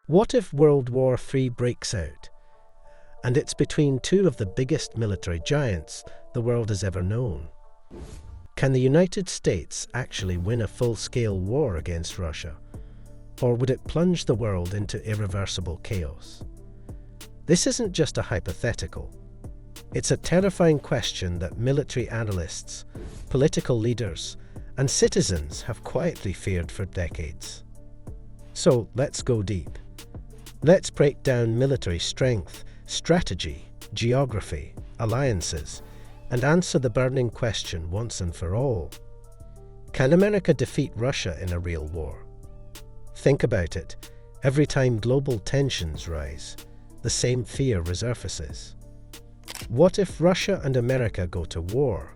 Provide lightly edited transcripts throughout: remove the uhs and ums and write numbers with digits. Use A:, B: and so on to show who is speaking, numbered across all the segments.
A: What if World War III breaks out? And it's between two of the biggest military giants the world has ever known. Can the United States actually win a full-scale war against Russia? Or would it plunge the world into irreversible chaos? This isn't just a hypothetical. It's a terrifying question that military analysts, political leaders, and citizens have quietly feared for decades. So let's go deep. Let's break down military strength, strategy, geography, alliances, and answer the burning question once and for all. Can America defeat Russia in a real war? Think about it. Every time global tensions rise, the same fear resurfaces. What if Russia and America go to war?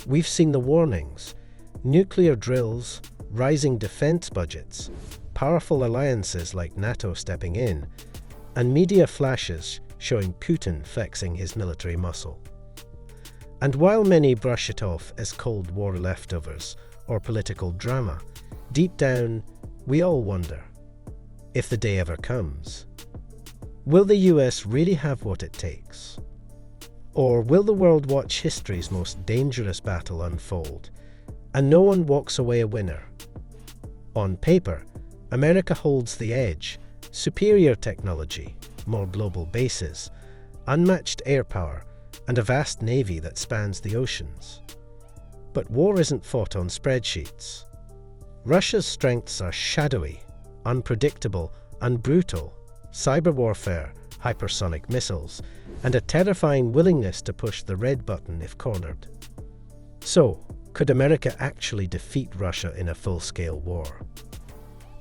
A: We've seen the warnings: nuclear drills, rising defense budgets, powerful alliances like NATO stepping in, and media flashes showing Putin flexing his military muscle. And while many brush it off as Cold War leftovers or political drama, deep down, we all wonder, if the day ever comes, will the US really have what it takes? Or will the world watch history's most dangerous battle unfold, and no one walks away a winner? On paper, America holds the edge: superior technology, more global bases, unmatched air power, and a vast navy that spans the oceans. But war isn't fought on spreadsheets. Russia's strengths are shadowy, unpredictable, and brutal: cyber warfare, hypersonic missiles, and a terrifying willingness to push the red button if cornered. So, could America actually defeat Russia in a full-scale war?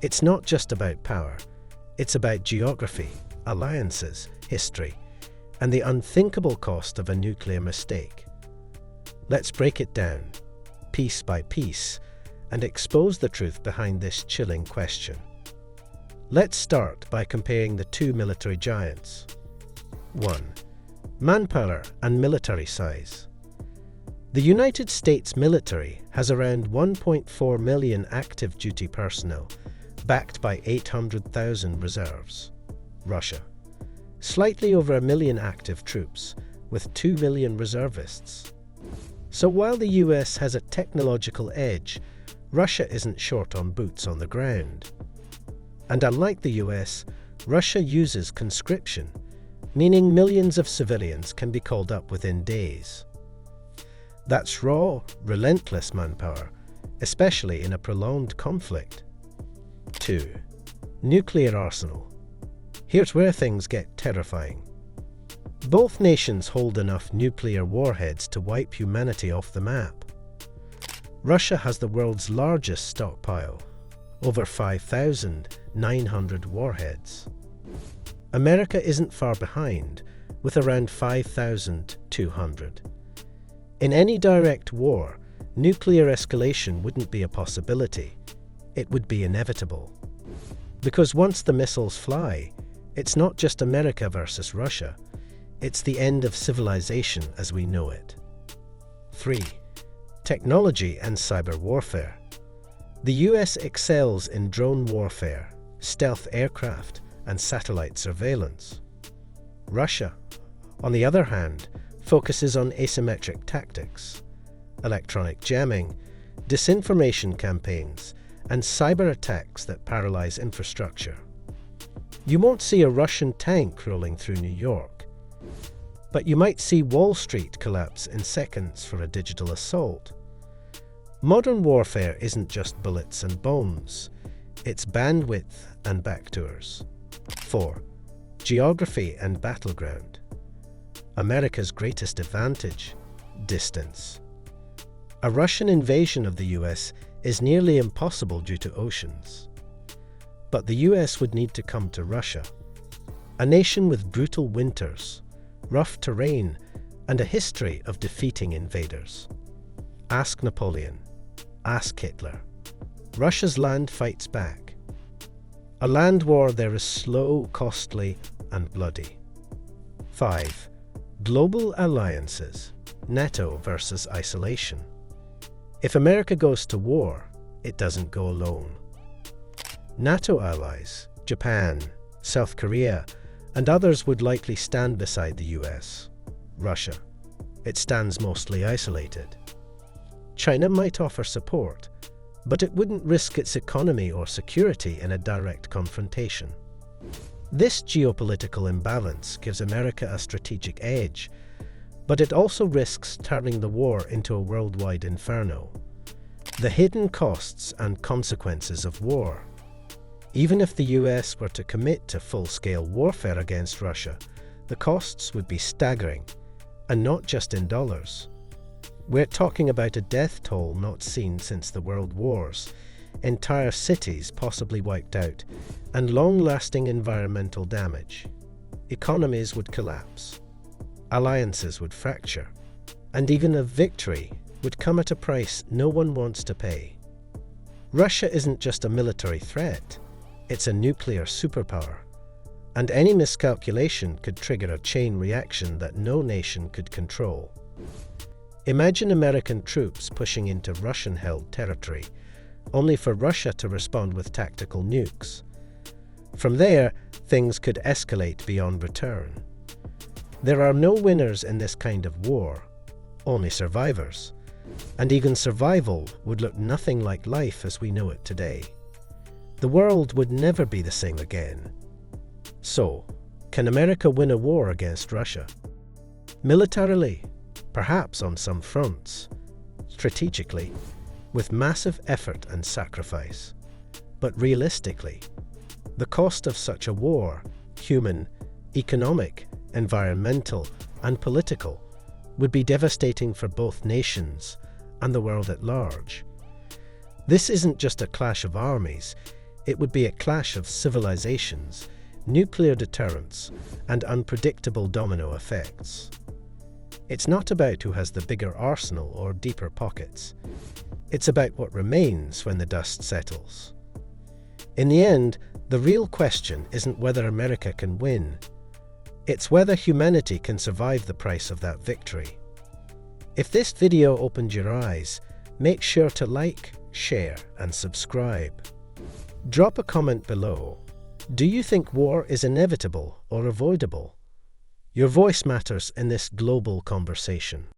A: It's not just about power. It's about geography, alliances, history, and the unthinkable cost of a nuclear mistake. Let's break it down, piece by piece, and expose the truth behind this chilling question. Let's start by comparing the two military giants. 1. Manpower and military size. The United States military has around 1.4 million active duty personnel, backed by 800,000 reserves. Russia: slightly over 1 million active troops, with 2 million reservists. So while the US has a technological edge, Russia isn't short on boots on the ground. And unlike the US, Russia uses conscription, meaning millions of civilians can be called up within days. That's raw, relentless manpower, especially in a prolonged conflict. 2. Nuclear arsenal. Here's where things get terrifying. Both nations hold enough nuclear warheads to wipe humanity off the map. Russia has the world's largest stockpile, over 5,900 warheads. America isn't far behind, with around 5,200. In any direct war, nuclear escalation wouldn't be a possibility. It would be inevitable. Because once the missiles fly, it's not just America versus Russia. It's the end of civilization as we know it. 3. Technology and cyber warfare. The US excels in drone warfare, stealth aircraft, and satellite surveillance. Russia, on the other hand, focuses on asymmetric tactics, electronic jamming, disinformation campaigns, and cyber attacks that paralyze infrastructure. You won't see a Russian tank rolling through New York, but you might see Wall Street collapse in seconds for a digital assault. Modern warfare isn't just bullets and bombs, it's bandwidth and backdoors. 4. Geography and battleground. America's greatest advantage: distance. A Russian invasion of the US is nearly impossible due to oceans. But the US would need to come to Russia, a nation with brutal winters, rough terrain, and a history of defeating invaders. Ask Napoleon. Ask Hitler. Russia's land fights back. A land war there is slow, costly, and bloody. 5. Global alliances. NATO versus isolation. If America goes to war, it doesn't go alone. NATO allies, Japan, South Korea, and others would likely stand beside the US. Russia. It stands mostly isolated. China might offer support, but it wouldn't risk its economy or security in a direct confrontation. This geopolitical imbalance gives America a strategic edge, but it also risks turning the war into a worldwide inferno. The hidden costs and consequences of war. Even if the US were to commit to full-scale warfare against Russia, the costs would be staggering, and not just in dollars. We're talking about a death toll not seen since the World Wars, entire cities possibly wiped out, and long-lasting environmental damage. Economies would collapse, alliances would fracture, and even a victory would come at a price no one wants to pay. Russia isn't just a military threat, it's a nuclear superpower, and any miscalculation could trigger a chain reaction that no nation could control. Imagine American troops pushing into Russian-held territory, only for Russia to respond with tactical nukes. From there, things could escalate beyond return. There are no winners in this kind of war, only survivors. And even survival would look nothing like life as we know it today. The world would never be the same again. So, can America win a war against Russia? Militarily, perhaps on some fronts. Strategically, with massive effort and sacrifice. But realistically, the cost of such a war, human, economic, environmental, and political, would be devastating for both nations and the world at large. This isn't just a clash of armies, it would be a clash of civilizations, nuclear deterrence, and unpredictable domino effects. It's not about who has the bigger arsenal or deeper pockets. It's about what remains when the dust settles. In the end, the real question isn't whether America can win. It's whether humanity can survive the price of that victory. If this video opened your eyes, make sure to like, share, and subscribe. Drop a comment below. Do you think war is inevitable or avoidable? Your voice matters in this global conversation.